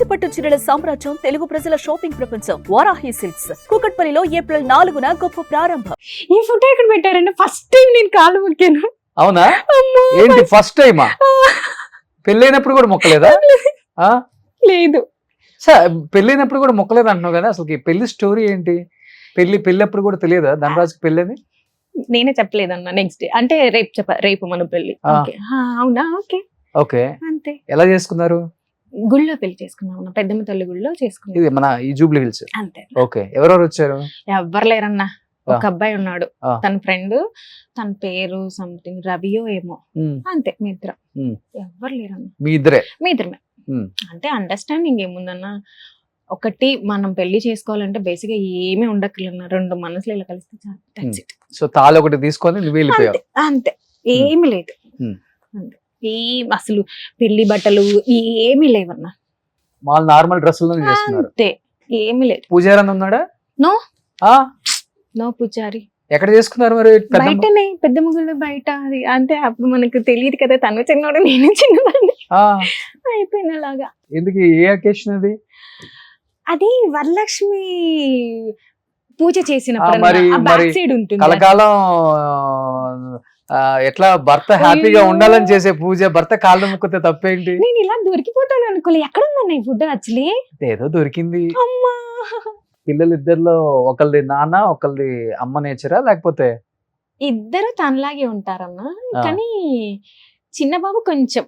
కంచిపట్టు చీరల సామ్రాజ్యం తెలుగు ప్రజల షాపింగ్ ప్రపంచం వారాహి సిల్క్స్ కూకట్పల్లిలో ఏప్రిల్ 4న గొప్ప ప్రారంభం. ఈ ఫోటో ఎక్కడ పెట్టారంటే ఫస్ట్ టైం నేను కాళ్ళు మొక్కాను. అవునా? ఏంటి ఫస్ట్ టైమా? పెళ్ళైనప్పుడు కూడా మొక్కలేదా? లేదు పెళ్ళైనప్పుడు కూడా మొక్కలేదు అంటున్నావు కదా, అసలు పెళ్లి స్టోరీ ఏంటి? పెళ్ళప్పుడు కూడా తెలియదా ధనరాజుకి పెళ్ళని? నేనే చెప్పలేదన్న. నెక్స్ట్ డే అంటే రేపు మన పెళ్లి. అవునా? Okay okay. అంతే. ఎలా చేసుకున్నారు? గుళ్ళో పెళ్లి చేసుకున్నాం, పెద్దమ్మ తల్లి గుళ్ళో చేసుకున్నాం. ఇది మన ఈ జూబ్లీ హిల్స్. అంతే. ఓకే. ఎవరెవరు వచ్చారు? ఎవ్వరు లేరన్నా. ఒక అబ్బాయి ఉన్నాడు, తన ఫ్రెండ్, తన పేరు సంథింగ్ రవియో ఏమో, అంతే. మీ ఇద్దరం. ఎవ్వరు లేరన్నా. మీ ఇద్దరే? మీ ఇద్దరమే. అంటే అండర్స్టాండింగ్ ఏముందన్నా, ఒకటి మనం పెళ్లి చేసుకోవాలంటే బేసిక్ గా ఏమీ ఉండక్కర్లేదన్నా, రెండు మనసులు ఇలా కలిస్తే. సో తాళి ఒకటి తీసుకొని నువ్వు వెళ్ళిపోయావు అంతే. ఏమి లేదు. అంతే. అసలు పెళ్లి బట్టలు ఏమీ లేవన్నా. మాల్ నార్మల్ డ్రెస్సుల్లో చేస్తున్నారు. అంతే. ఏమీ లేదు. పూజారి ఉన్నాడా? నో నో పూజారి. ఎక్కడ చేసుకున్నారు మరి? బయటనే, పెద్ద ముగ్గులు బయట. అది అంతే. అప్పుడు మనకు తెలియదు కదా, తను చిన్నవాడు నేను చిన్నవాడిని. అయిపోయినలాగా. ఎందుకు? ఏ అకేషన్ అది? అది వరలక్ష్మి పూజ చేసినప్పుడు కలకాలం ఎట్లా భర్త హ్యాపీగా ఉండాలని చేసే పూజ, భర్త కాళ్ళు ముక్కితే తప్పేంటి? నేను ఇలా దొరికిపోతాను అనుకోలే. ఎక్కడ ఉందన్న ఈ ఫుడ్? యాక్చువల్లీ ఏదో దొరికింది. అమ్మా, పిల్లలు ఇద్దరిలో ఒకళ్ళది నాన్న ఒకళ్ళది అమ్మ నేచరా, లేకపోతే ఇద్దరు తనలాగే ఉంటారన్న. కానీ చిన్న బాబు కొంచెం,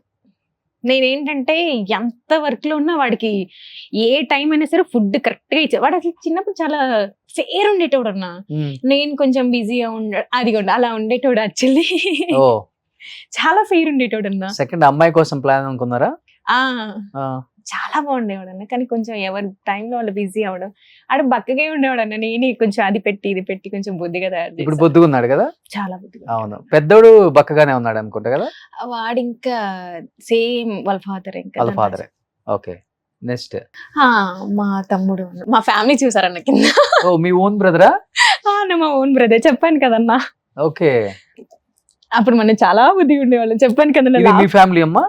నేనేంటంటే ఎంత వర్క్ లో ఉన్నా వాడికి ఏ టైం అయినా సరే ఫుడ్ కరెక్ట్ గా ఇచ్చాడు. వాడు అసలు చిన్నప్పుడు చాలా ఫేర్ ఉండేటోడు అన్న. నేను కొంచెం బిజీగా అది అలా ఉండేటోడు. యాక్చువల్లీ చాలా ఫేర్ ఉండేటోడు అన్న. సెకండ్ అమ్మాయి కోసం ప్లాన్ అనుకున్నారా? చాలా బాగుండేవాడు అన్న. కానీ కొంచెం ఎవరి టైంలో వాళ్ళు బిజీ అవడం, ఆడు బక్కగా ఉండేవాడు అన్న. నేను కొంచెం అది పెట్టి ఇది పెట్టి కొంచెం బుద్ధిగా తయారు. ఇప్పుడు బొద్దుగా ఉన్నాడు కదా? చాలా బుద్ధిగా. అవును. పెద్దోడు బక్కగానే ఉన్నాడు అనుకుంటా కదా? వాడు ఇంకా సేమ్ వాళ్ళ ఫాదర్. ఇంకా వాళ్ళ ఫాదరే. ఓకే. నెక్స్ట్ మా తమ్ముడు, మా ఫ్యామిలీ చూసారన్న కింద. ఓ, మీ ఓన్ బ్రదరా? మా ఓన్ బ్రదర్. చెప్పాను కదన్నా. ఓకే. అప్పుడు మనం చాలా బుద్ధిగా ఉండేవాళ్ళం. చెప్పాను కదన్నా. మీ ఫ్యామిలీ అమ్మా?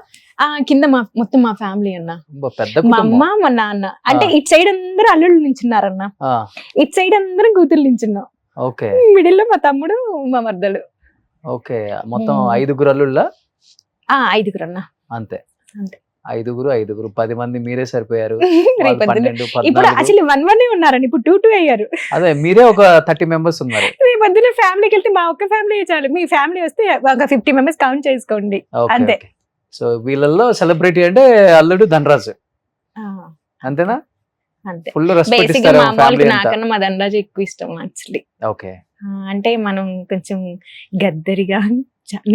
కింద మొత్తం మా ఫ్యామిలీ అన్న. మా అమ్మ, మా నాన్న. అంటే ఇటు సైడ్ అందరూ అల్లుళ్ళు నించున్నారన్న, ఇటు సైడ్ అందరం కూతుర్లు నించున్నాం. ఓకే. మిడిల్ లో మా తమ్ముడు, మా మర్దలు. ఓకే. మొత్తం 5 అల్లుళ్ళ? 5 అన్న. అంతే. అంతే. 5 10 మంది మీరే సరిపోయారు. ఇప్పుడు అసలు 1 ఉన్నారని, ఇప్పుడు 2 అయ్యారు. అదే, మీరే ఒక 30 మెంబర్స్ ఉన్నారు. మీ మధ్యలో ఫ్యామిలీకి వెళ్తే మా ఒక్క ఫ్యామిలీ చాలు. మీ ఫ్యామిలీ వస్తే ఒక 50 మెంబర్స్ కౌంట్ చేసుకోండి. అంతే. సో వీళ్ళల్లో సెలబ్రిటీ అంటే అల్లుడు ధనరాజు, అంతేనా? అంతే. ఫుల్ రెస్పెక్ట్ ఇస్తారు ఫ్యామిలీ అంతా. నాకన్నా మా ధనరాజు ఎక్కువ ఇష్టం యాక్చువల్లీ. ఓకే. అంటే మనం కొంచెం గద్దరిగా,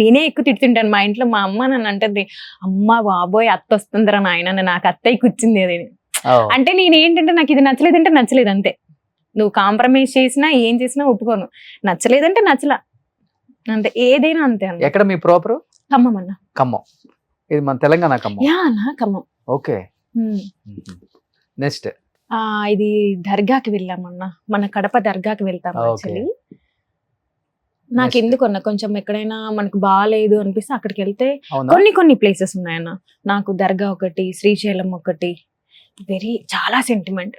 నేనే ఎక్కువ తిడుతుంటాను మా ఇంట్లో. మా అమ్మ నన్ను అంటది, అమ్మ బాబోయ్ అత్త వస్తుందిరా నాయన, నాకు అత్తయ్య కూర్చుంది అది. అంటే నేను ఏంటంటే, నాకు ఇది నచ్చలేదంటే నచ్చలేదు అంతే. నువ్వు కాంప్రమైజ్ చేసినా ఏం చేసినా ఒప్పుకోను. నచ్చలేదంటే నచ్చలా అంతే. ఏదైనా అంతే అన్న. ఎక్కడ మీ ప్రాపర్? ఖమ్మం అన్న. ఖమ్మం. ఇది మన తెలంగాణ ఖమ్మం? ఖమ్మం. ఓకే. నెక్స్ట్ ఇది దర్గాకి వెళ్ళామన్నా. మన కడప దర్గాకి వెళ్తాం యాక్చువల్లీ. నాకు ఎందుకన్నా కొంచెం ఎక్కడైనా మనకు బాగాలేదు అనిపిస్తే అక్కడికి వెళ్తే కొన్ని ప్లేసెస్ ఉన్నాయన్న. నాకు దర్గా ఒకటి, శ్రీశైలం ఒకటి చాలా సెంటిమెంట్.